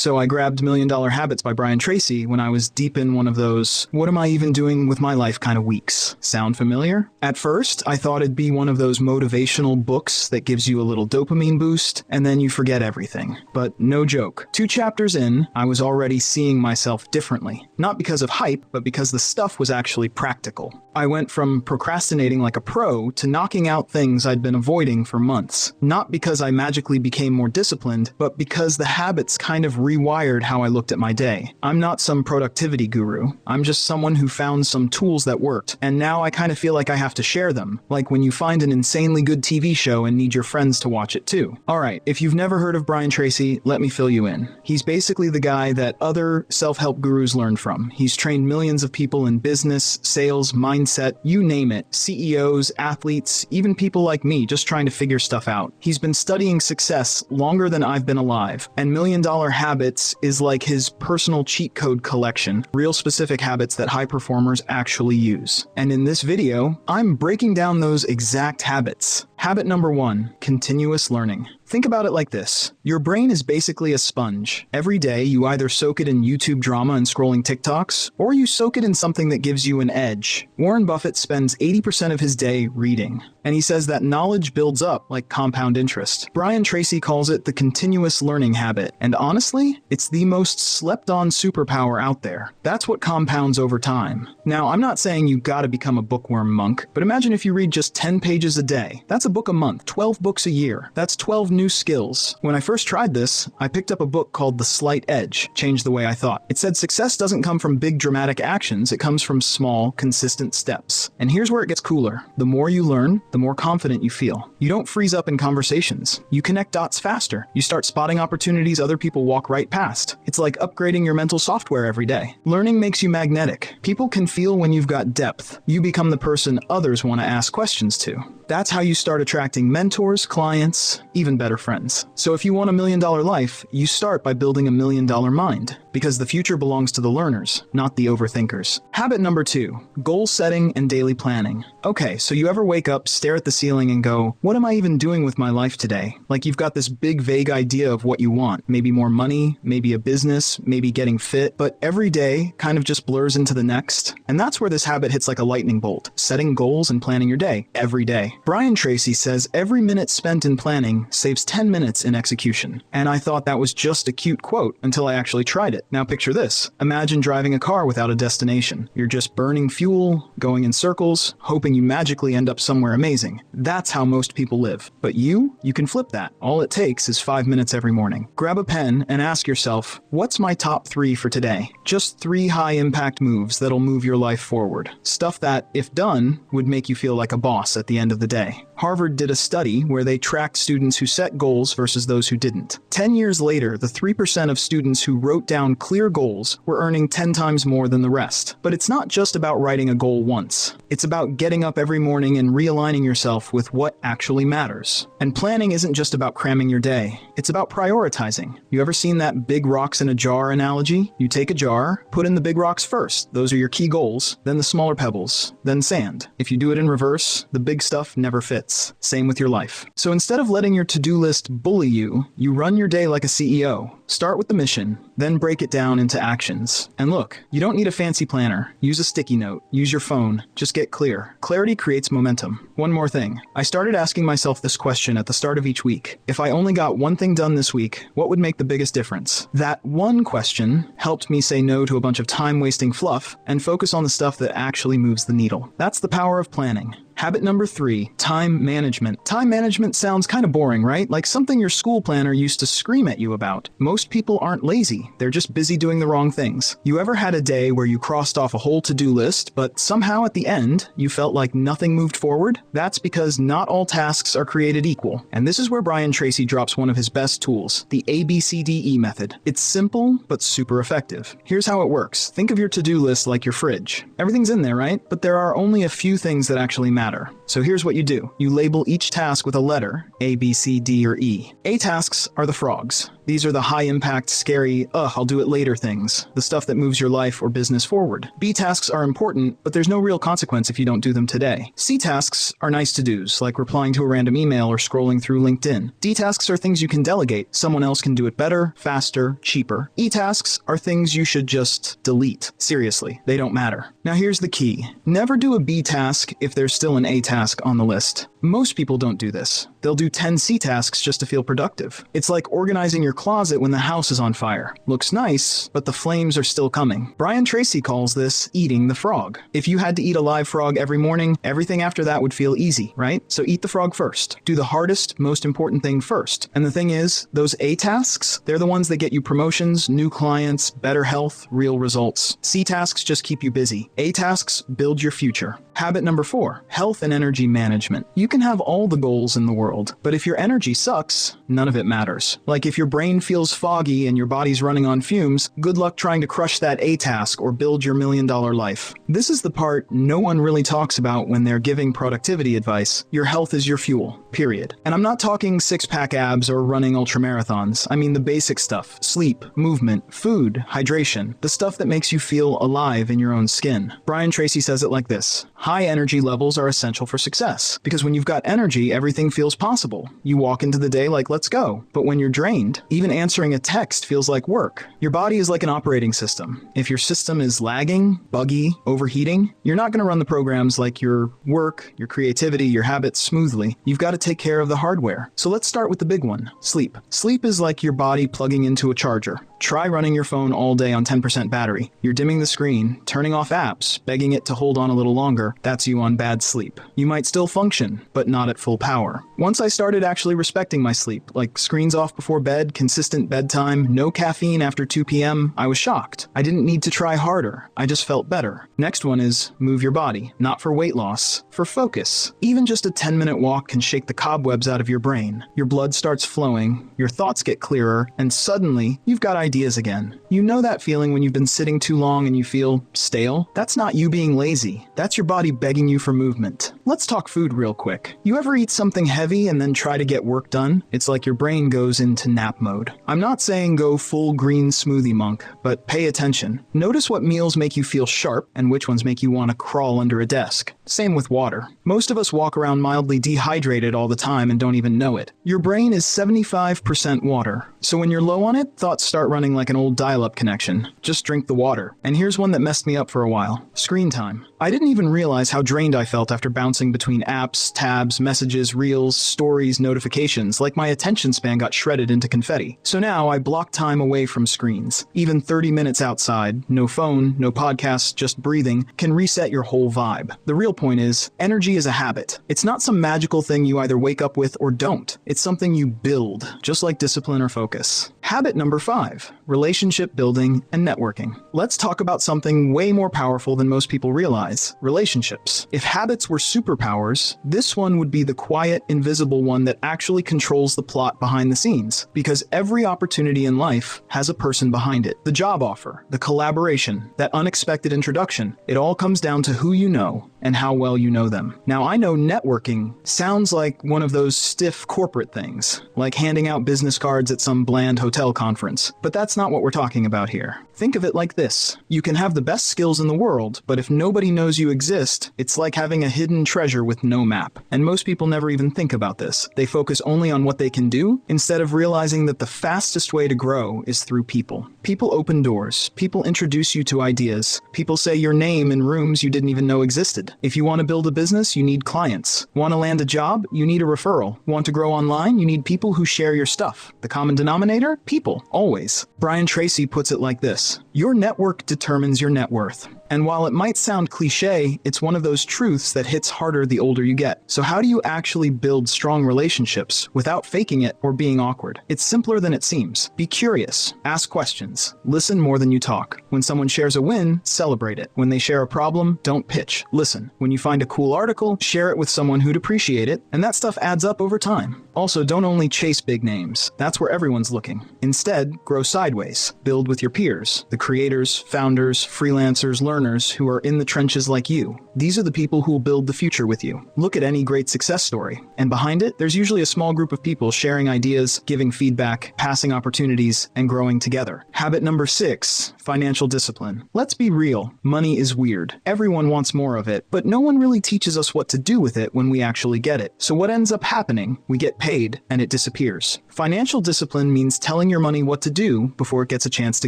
So I grabbed Million Dollar Habits by Brian Tracy when I was deep in one of those, what am I even doing with my life kind of weeks. Sound familiar? At first, I thought it'd be one of those motivational books that gives you a little dopamine boost, and then you forget everything. But no joke. 2 chapters in, I was already seeing myself differently. Not because of hype, but because the stuff was actually practical. I went from procrastinating like a pro to knocking out things I'd been avoiding for months. Not because I magically became more disciplined, but because the habits kind of rewired how I looked at my day. I'm not some productivity guru. I'm just someone who found some tools that worked, and now I kind of feel like I have to share them, like when you find an insanely good TV show and need your friends to watch it too. Alright, if you've never heard of Brian Tracy, let me fill you in. He's basically the guy that other self-help gurus learned from. He's trained millions of people in business, sales, mindset, you name it, CEOs, athletes, even people like me just trying to figure stuff out. He's been studying success longer than I've been alive, and Million Dollar Habits is like his personal cheat code collection, real specific habits that high performers actually use. And in this video, I'm breaking down those exact habits. Habit number 1, continuous learning. Think about it like this. Your brain is basically a sponge. Every day, you either soak it in YouTube drama and scrolling TikToks, or you soak it in something that gives you an edge. Warren Buffett spends 80% of his day reading, and he says that knowledge builds up like compound interest. Brian Tracy calls it the continuous learning habit, and honestly, it's the most slept-on superpower out there. That's what compounds over time. Now, I'm not saying you gotta become a bookworm monk, but imagine if you read just 10 pages a day. That's a book a month, 12 books a year. That's 12 new skills. When I first tried this, I picked up a book called The Slight Edge, changed the way I thought. It said success doesn't come from big dramatic actions, it comes from small, consistent steps. And here's where it gets cooler. The more you learn, the more confident you feel. You don't freeze up in conversations. You connect dots faster. You start spotting opportunities other people walk right past. It's like upgrading your mental software every day. Learning makes you magnetic. People can feel when you've got depth. You become the person others want to ask questions to. That's how you start attracting mentors, clients, even better friends. So if you want $1 million life, you start by building $1 million mind, because the future belongs to the learners, not the overthinkers. Habit number 2, goal setting and daily planning. Okay, so you ever wake up, stare at the ceiling and go, what am I even doing with my life today? Like you've got this big vague idea of what you want. Maybe more money, maybe a business, maybe getting fit, but every day kind of just blurs into the next. And that's where this habit hits like a lightning bolt, setting goals and planning your day every day. Brian Tracy says every minute spent in planning saves 10 minutes in execution. And I thought that was just a cute quote until I actually tried it. Now picture this. Imagine driving a car without a destination. You're just burning fuel, going in circles, hoping you magically end up somewhere amazing. That's how most people live. But you can flip that. All it takes is 5 minutes every morning. Grab a pen and ask yourself, what's my top 3 for today? Just 3 high-impact moves that'll move your life forward. Stuff that, if done, would make you feel like a boss at the end of the day. Harvard did a study where they tracked students who set goals versus those who didn't. 10 years later, the 3% of students who wrote down clear goals were earning 10 times more than the rest. But it's not just about writing a goal once. It's about getting up every morning and realigning yourself with what actually matters. And planning isn't just about cramming your day. It's about prioritizing. You ever seen that big rocks in a jar analogy? You take a jar, put in the big rocks first. Those are your key goals. Then the smaller pebbles. Then sand. If you do it in reverse, the big stuff never fits. Same with your life. So instead of letting your to-do list bully you, you run your day like a CEO. Start with the mission, then break it down into actions. And look, you don't need a fancy planner. Use a sticky note. Use your phone. Just get clear. Clarity creates momentum. One more thing. I started asking myself this question at the start of each week. If I only got one thing done this week, what would make the biggest difference? That one question helped me say no to a bunch of time-wasting fluff and focus on the stuff that actually moves the needle. That's the power of planning. Habit number 3, time management. Time management sounds kind of boring, right? Like something your school planner used to scream at you about. Most people aren't lazy. They're just busy doing the wrong things. You ever had a day where you crossed off a whole to-do list, but somehow at the end, you felt like nothing moved forward? That's because not all tasks are created equal. And this is where Brian Tracy drops one of his best tools, the ABCDE method. It's simple, but super effective. Here's how it works. Think of your to-do list like your fridge. Everything's in there, right? But there are only a few things that actually matter. So here's what you do. You label each task with a letter, A, B, C, D, or E. A tasks are the frogs. These are the high-impact, scary, I'll do it later things, the stuff that moves your life or business forward. B tasks are important, but there's no real consequence if you don't do them today. C tasks are nice to-dos, like replying to a random email or scrolling through LinkedIn. D tasks are things you can delegate. Someone else can do it better, faster, cheaper. E tasks are things you should just delete. Seriously, they don't matter. Now here's the key. Never do a B task if there's still an A task on the list. Most people don't do this. They'll do 10 C tasks just to feel productive. It's like organizing your closet when the house is on fire. Looks nice, but the flames are still coming. Brian Tracy calls this eating the frog. If you had to eat a live frog every morning, everything after that would feel easy, right? So eat the frog first. Do the hardest, most important thing first. And the thing is, those A tasks, they're the ones that get you promotions, new clients, better health, real results. C tasks just keep you busy. A tasks build your future. Habit number 4, health and energy management. You can have all the goals in the world, but if your energy sucks, none of it matters. Like if your brain feels foggy and your body's running on fumes, good luck trying to crush that A task or build your $1 million life. This is the part no one really talks about when they're giving productivity advice. Your health is your fuel, period. And I'm not talking six-pack abs or running ultramarathons. I mean the basic stuff: sleep, movement, food, hydration, the stuff that makes you feel alive in your own skin. Brian Tracy says it like this: high energy levels are essential for success, because when you've got energy, everything feels possible. You walk into the day like, let's go. But when you're drained, even answering a text feels like work. Your body is like an operating system. If your system is lagging, buggy, overheating, you're not going to run the programs like your work, your creativity, your habits smoothly. You've got to take care of the hardware. So let's start with the big one: sleep. Sleep is like your body plugging into a charger. Try running your phone all day on 10% battery. You're dimming the screen, turning off apps, begging it to hold on a little longer. That's you on bad sleep. You might still function, but not at full power. Once I started actually respecting my sleep, like screens off before bed, consistent bedtime, no caffeine after 2 p.m., I was shocked. I didn't need to try harder. I just felt better. Next one is move your body. Not for weight loss, for focus. Even just a 10-minute walk can shake the cobwebs out of your brain. Your blood starts flowing, your thoughts get clearer, and suddenly you've got ideas again. You know that feeling when you've been sitting too long and you feel stale? That's not you being lazy. That's your body begging you for movement. Let's talk food real quick. You ever eat something heavy and then try to get work done? It's like your brain goes into nap mode. I'm not saying go full green smoothie monk, but pay attention. Notice what meals make you feel sharp and which ones make you want to crawl under a desk. Same with water. Most of us walk around mildly dehydrated all the time and don't even know it. Your brain is 75% water. So when you're low on it, thoughts start running like an old dial-up connection. Just drink the water. And here's one that messed me up for a while: screen time. I didn't even realize how drained I felt after bouncing between apps, tabs, messages, reels, stories, notifications, like my attention span got shredded into confetti. So now I block time away from screens. Even 30 minutes outside, no phone, no podcasts, just breathing, can reset your whole vibe. The real point is, energy is a habit. It's not some magical thing you either wake up with or don't. It's something you build, just like discipline or focus. Habit number 5, relationship building and networking. Let's talk about something way more powerful than most people realize: relationships. If habits were superpowers, this one would be the quiet, invisible one that actually controls the plot behind the scenes. Because every opportunity in life has a person behind it. The job offer, the collaboration, that unexpected introduction, it all comes down to who you know and how well you know them. Now, I know networking sounds like one of those stiff corporate things, like handing out business cards at some bland hotel conference, but that's not what we're talking about here. Think of it like this: you can have the best skills in the world, but if nobody knows you exist, it's like having a hidden treasure with no map. And most people never even think about this. They focus only on what they can do, instead of realizing that the fastest way to grow is through people. People open doors. People introduce you to ideas. People say your name in rooms you didn't even know existed. If you want to build a business, you need clients. Want to land a job? You need a referral. Want to grow online? You need people who share your stuff. The common denominator? People. Always. Brian Tracy puts it like this: your network determines your net worth. And while it might sound cliche, it's one of those truths that hits harder the older you get. So how do you actually build strong relationships without faking it or being awkward? It's simpler than it seems. Be curious. Ask questions. Listen more than you talk. When someone shares a win, celebrate it. When they share a problem, don't pitch. Listen. When you find a cool article, share it with someone who'd appreciate it, and that stuff adds up over time. Also, don't only chase big names. That's where everyone's looking. Instead, grow sideways. Build with your peers, the creators, founders, freelancers, learners who are in the trenches like you. These are the people who will build the future with you. Look at any great success story, and behind it, there's usually a small group of people sharing ideas, giving feedback, passing opportunities, and growing together. Habit number 6, financial discipline. Let's be real, money is weird. Everyone wants more of it, but no one really teaches us what to do with it when we actually get it. So what ends up happening? We get paid, and it disappears. Financial discipline means telling your money what to do before it gets a chance to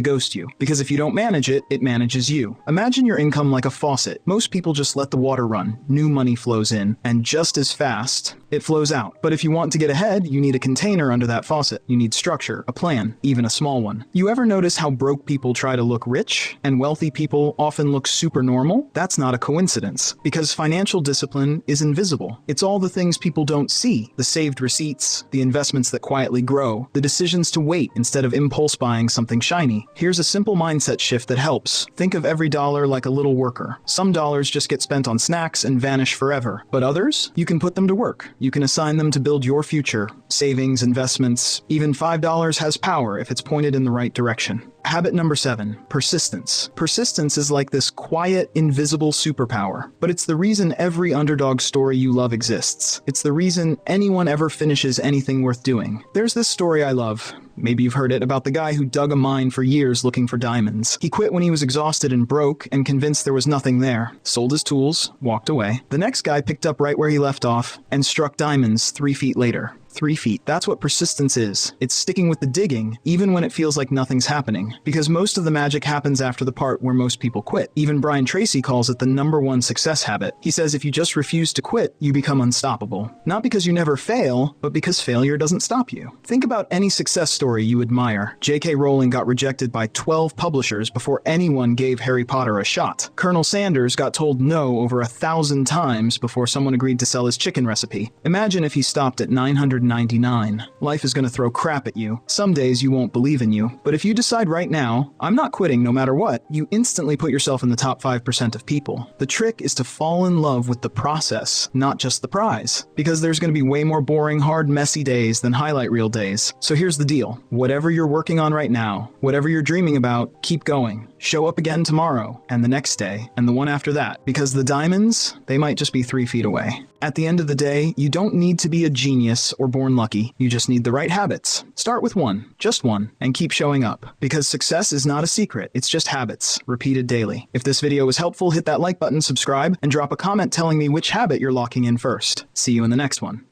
ghost you. Because if you don't manage it, it manages you. Imagine your income like a faucet. Most people just let the water run. New money flows in, and just as fast, it flows out. But if you want to get ahead, you need a container under that faucet. You need structure, a plan, even a small one. You ever notice how broke people try to look rich, and wealthy people often look super normal? That's not a coincidence, because financial discipline is invisible. It's all the things people don't see: the saved receipts, the investments that quietly grow, the decisions to wait instead of impulse buying something shiny. Here's a simple mindset shift that helps. Think of every dollar like a little worker. Some dollars just get spent on snacks and vanish forever, but others, you can put them to work. You can assign them to build your future. Savings, investments, even $5 has power if it's pointed in the right direction. Habit number 7, persistence. Persistence is like this quiet, invisible superpower, but it's the reason every underdog story you love exists. It's the reason anyone ever finishes anything worth doing. There's this story I love. Maybe you've heard it, about the guy who dug a mine for years looking for diamonds. He quit when he was exhausted and broke and convinced there was nothing there. Sold his tools, walked away. The next guy picked up right where he left off and struck diamonds 3 feet later. 3 feet. That's what persistence is. It's sticking with the digging, even when it feels like nothing's happening. Because most of the magic happens after the part where most people quit. Even Brian Tracy calls it the #1 success habit. He says if you just refuse to quit, you become unstoppable. Not because you never fail, but because failure doesn't stop you. Think about any success story you admire. J.K. Rowling got rejected by 12 publishers before anyone gave Harry Potter a shot. Colonel Sanders got told no over 1,000 times before someone agreed to sell his chicken recipe. Imagine if he stopped at 999. Life is going to throw crap at you. Some days you won't believe in you. But if you decide right now, I'm not quitting no matter what, you instantly put yourself in the top 5% of people. The trick is to fall in love with the process, not just the prize. Because there's going to be way more boring, hard, messy days than highlight reel days. So here's the deal. Whatever you're working on right now, whatever you're dreaming about, keep going. Show up again tomorrow, and the next day, and the one after that. Because the diamonds, they might just be 3 feet away. At the end of the day, you don't need to be a genius or born lucky. You just need the right habits. Start with one, just one, and keep showing up. Because success is not a secret, it's just habits, repeated daily. If this video was helpful, hit that like button, subscribe, and drop a comment telling me which habit you're locking in first. See you in the next one.